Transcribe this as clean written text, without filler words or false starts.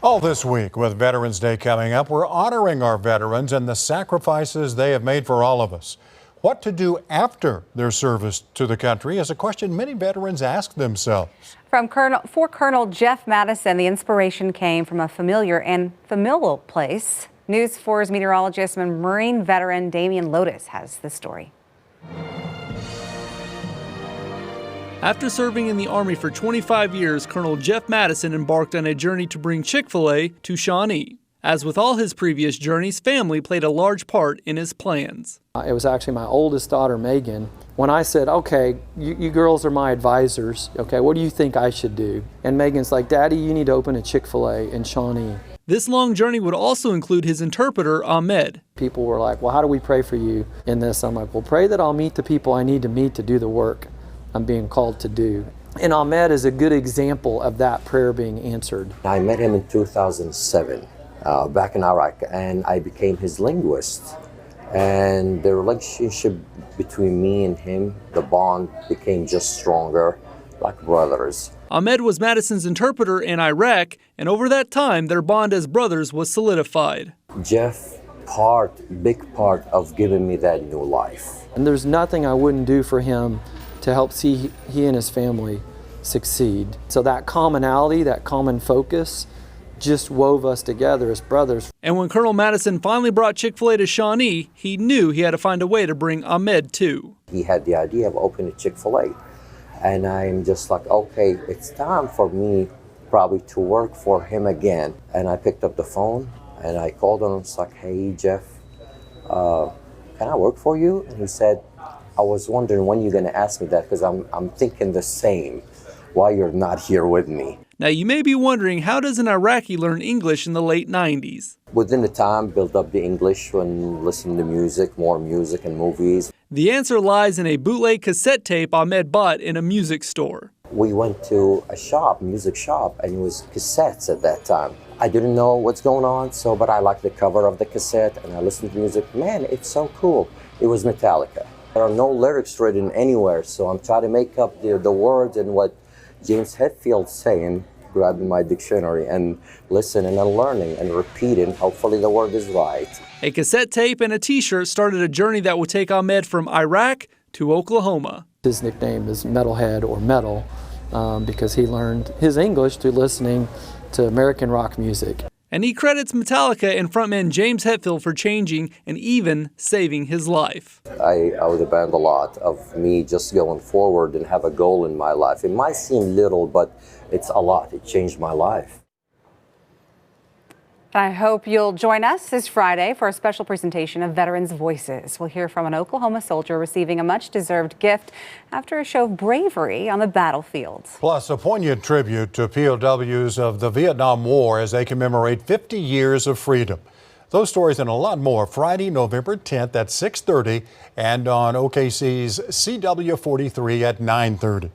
All this week, with Veterans Day coming up, we're honoring our veterans and the sacrifices they have made for all of us. What to do after their service to the country is a question many veterans ask themselves. For Colonel Jeff Madison, the inspiration came from a familiar and familial place. News 4's meteorologist and Marine veteran Damian Lotus has the story. After serving in the Army for 25 years, Colonel Jeff Madison embarked on a journey to bring Chick-fil-A to Shawnee. As with all his previous journeys, family played a large part in his plans. It was actually my oldest daughter, Megan. When I said, okay, you girls are my advisors, okay, what do you think I should do? And Megan's like, Daddy, you need to open a Chick-fil-A in Shawnee. This long journey would also include his interpreter, Ahmed. People were like, well, how do we pray for you in this? I'm like, well, pray that I'll meet the people I need to meet to do the work I'm being called to do. And Ahmed is a good example of that prayer being answered. I met him in 2007 back in Iraq, and I became his linguist. And the relationship between me and him, the bond became just stronger, like brothers. Ahmed was Madison's interpreter in Iraq, and over that time, their bond as brothers was solidified. Jeff, big part of giving me that new life. And there's nothing I wouldn't do for him to help see he and his family succeed. So that commonality, that common focus, just wove us together as brothers. And when Colonel Madison finally brought Chick-fil-A to Shawnee, he knew he had to find a way to bring Ahmed too. He had the idea of opening a Chick-fil-A. And I'm just like, okay, it's time for me probably to work for him again. And I picked up the phone and I called him and was like, hey, Jeff, can I work for you? And he said, I was wondering when you're going to ask me that, because I'm thinking the same, why you're not here with me. Now you may be wondering, how does an Iraqi learn English in the late 90s? Within the time, build up the English when listening to music, more music and movies. The answer lies in a bootleg cassette tape Ahmed bought in a music store. We went to a shop, music shop, and it was cassettes at that time. I didn't know what's going on, but I liked the cover of the cassette and I listened to music. Man, it's so cool. It was Metallica. There are no lyrics written anywhere, so I'm trying to make up the words and what James Hetfield's saying, grabbing my dictionary and listening and learning and repeating. Hopefully the word is right. A cassette tape and a t-shirt started a journey that would take Ahmed from Iraq to Oklahoma. His nickname is Metalhead or Metal because he learned his English through listening to American rock music. And he credits Metallica and frontman James Hetfield for changing and even saving his life. I owe the band a lot of me just going forward and have a goal in my life. It might seem little, but it's a lot. It changed my life. I hope you'll join us this Friday for a special presentation of Veterans Voices. We'll hear from an Oklahoma soldier receiving a much-deserved gift after a show of bravery on the battlefield. Plus, a poignant tribute to POWs of the Vietnam War as they commemorate 50 years of freedom. Those stories and a lot more Friday, November 10th at 6:30 and on OKC's CW43 at 9:30.